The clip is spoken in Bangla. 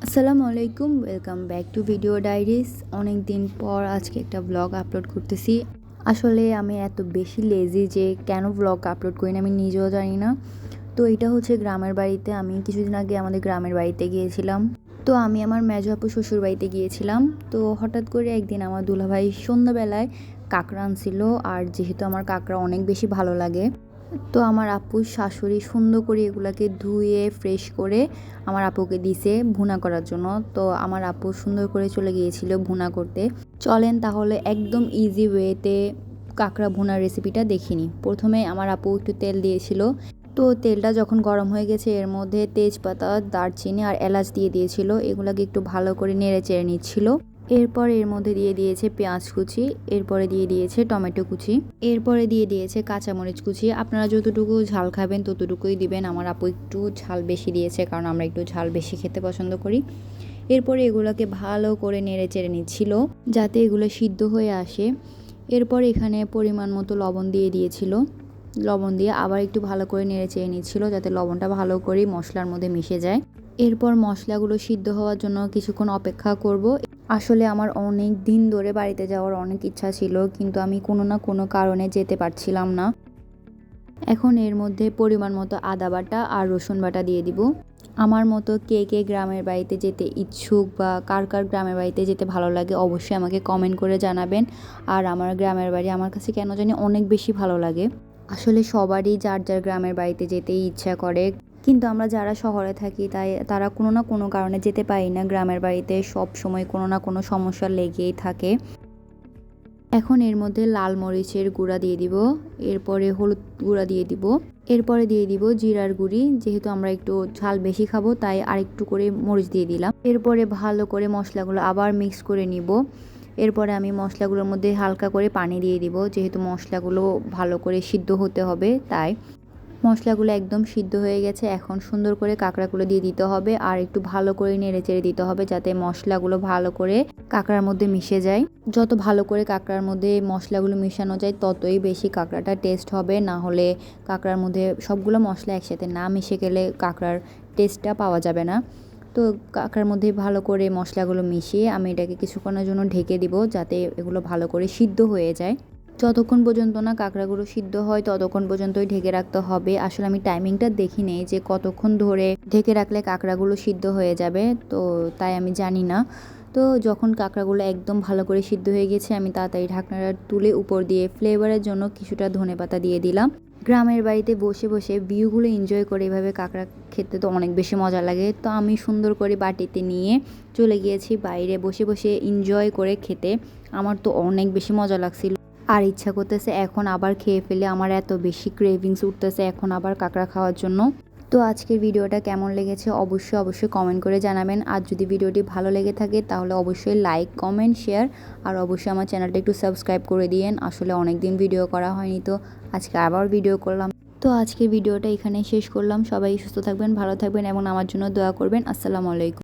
আসসালামু আলাইকুম, welcome back to video diaries. অনেক দিন পর আজকে একটা ব্লগ আপলোড করতেছি। আসলে আমি এত বেশি লেজি যে কেন ব্লগ আপলোড করি না আমি নিজেও জানি না। তো এটা হচ্ছে গ্রামের বাড়িতে। আমি কিছুদিন আগে আমাদের গ্রামের বাড়িতে গিয়েছিলাম। তো আমি আমার মেজো আপু শ্বশুর বাড়িতে গিয়েছিলাম। তো হঠাৎ করে একদিন আমার দুলাভাই সন্ধ্যাবেলায় কাঁকড়া আনছিল। আর যেহেতু আমার কাঁকড়া অনেক বেশি ভালো লাগে, তো আমার আপুর শাশুড়ি সুন্দর করে এগুলাকে ধুয়ে ফ্রেশ করে আমার আপুকে দিছে ভুনা করার জন্য। তো আমার আপু সুন্দর করে চলে গিয়েছিল ভুনা করতে। চলেন তাহলে একদম ইজি ওয়েতে কাঁকড়া ভুনার রেসিপিটা দেখিনি। প্রথমে আমার আপু একটু তেল দিয়েছিল। তো তেলটা যখন গরম হয়ে গেছে এর মধ্যে তেজপাতা, দারচিনি আর এলাচ দিয়ে দিয়েছিল। এগুলাকে একটু ভালো করে নেড়ে চেড়ে নিচ্ছিল। এরপর এর মধ্যে দিয়ে দিয়েছে পেঁয়াজ কুচি, এরপরে দিয়ে দিয়েছে টমেটো কুচি, এরপরে দিয়ে দিয়েছে কাঁচামরিচ কুচি। আপনারা যতটুকু ঝাল খাবেন ততটুকুই দিবেন। আমার আপু একটু ঝাল বেশি দিয়েছে কারণ আমরা একটু ঝাল বেশি খেতে পছন্দ করি। এরপরে এগুলোকে ভালো করে নেড়ে চেড়ে নিচ্ছিল যাতে এগুলো সিদ্ধ হয়ে আসে। এরপর এখানে পরিমাণ মতো লবণ দিয়ে দিয়েছিল। লবণ দিয়ে আবার একটু ভালো করে নেড়ে চেড়ে নিচ্ছিল যাতে লবণটা ভালো করে মশলার মধ্যে মিশে যায়। এরপর মশলাগুলো সিদ্ধ হওয়ার জন্য কিছুক্ষণ অপেক্ষা করব। আসলে আমার অনেক দিন ধরে বাড়িতে যাওয়ার অনেক ইচ্ছা ছিল, কিন্তু আমি কোনো না কোনো কারণে যেতে পারছিলাম না। এখন এর মধ্যে পরিমাণ মতো আদা বাটা আর রসুন বাটা দিয়ে দিব। আমার মতো কে কে গ্রামের বাড়িতে যেতে ইচ্ছুক বা কার কার গ্রামের বাড়িতে যেতে ভালো লাগে অবশ্যই আমাকে কমেন্ট করে জানাবেন। আর আমার গ্রামের বাড়ি আমার কাছে কেন জানি অনেক বেশি ভালো লাগে। আসলে সবারই যার যার গ্রামের বাড়িতে যেতেই ইচ্ছা করে, কিন্তু আমরা যারা শহরে থাকি তারা কোনো না কোনো কারণে যেতে পারি না গ্রামের বাড়িতে। সব সময় কোনো না কোনো সমস্যা লেগেই থাকে। এখন এর মধ্যে লাল মরিচের গুঁড়া দিয়ে দিব, এরপরে হলুদ গুঁড়া দিয়ে দিব, এরপরে দিয়ে দিব জিরার গুঁড়ি। যেহেতু আমরা একটু ঝাল বেশি খাবো তাই আরেকটু করে মরিচ দিয়ে দিলাম। এরপরে ভালো করে মশলাগুলো আবার মিক্স করে নিব। এরপরে আমি মশলাগুলোর মধ্যে হালকা করে পানি দিয়ে দিব, যেহেতু মশলাগুলো ভালো করে সিদ্ধ হতে হবে তাই। মশলাগুলো একদম সিদ্ধ হয়ে গেছে। এখন সুন্দর করে কাঁকড়াগুলো দিয়ে দিতে হবে আর একটু ভালো করে নেড়ে চেড়ে দিতে হবে যাতে মশলাগুলো ভালো করে কাঁকড়ার মধ্যে মিশে যায়। যত ভালো করে কাঁকড়ার মধ্যে মশলাগুলো মিশানো যায় ততই বেশি কাঁকড়াটা টেস্ট হবে। না হলে কাঁকড়ার মধ্যে সবগুলো মশলা একসাথে না মিশে গেলে কাঁকড়ার টেস্টটা পাওয়া যাবে না। তো কাঁকড়ার মধ্যে ভালো করে মশলাগুলো মিশিয়ে আমি এটাকে কিছুক্ষণের জন্য ঢেকে দিব যাতে এগুলো ভালো করে সিদ্ধ হয়ে যায়। যতক্ষণ পর্যন্ত না কাঁকড়াগুলো সিদ্ধ হয় ততক্ষণ পর্যন্তই ঢেকে রাখতে হবে। আসলে আমি টাইমিংটা দেখি নেই যে কতক্ষণ ধরে ঢেকে রাখলে কাঁকড়াগুলো সিদ্ধ হয়ে যাবে, তো তাই আমি জানি না। তো যখন কাঁকড়াগুলো একদম ভালো করে সিদ্ধ হয়ে গেছে আমি তাড়াতাড়ি ঢাকনাটা তুলে উপর দিয়ে ফ্লেভারের জন্য কিছুটা ধনেপাতা দিয়ে দিলাম। গ্রামের বাড়িতে বসে বসে ভিউগুলো এনজয় করে এভাবে কাঁকড়া খেতে তো অনেক বেশি মজা লাগে। তো আমি সুন্দর করে বাটিতে নিয়ে চলে গিয়েছি বাইরে বসে বসে এনজয় করে খেতে। আমার তো অনেক বেশি মজা লাগছিল আর ইচ্ছা করতেছে এখন আবার খেয়ে ফেলে। আমার এত বেশি ক্রেভিংস উঠতেছে এখন আবার কাঁকড়া খাওয়ার জন্য। তো আজকের ভিডিওটা কেমন লেগেছে অবশ্যই কমেন্ট করে জানাবেন। আর যদি ভিডিওটি ভালো লেগে থাকে তাহলে অবশ্যই লাইক, কমেন্ট, শেয়ার আর অবশ্যই আমার চ্যানেলটা একটু সাবস্ক্রাইব করে দিয়েন। আসলে অনেক দিন ভিডিও করা হয়নি, তো আজকে আবার ভিডিও করলাম। তো আজকের ভিডিওটা এখানে শেষ করলাম। সবাই সুস্থ থাকবেন, ভালো থাকবেন এবং আমার জন্য দোয়া করবেন। আসসালামু আলাইকুম।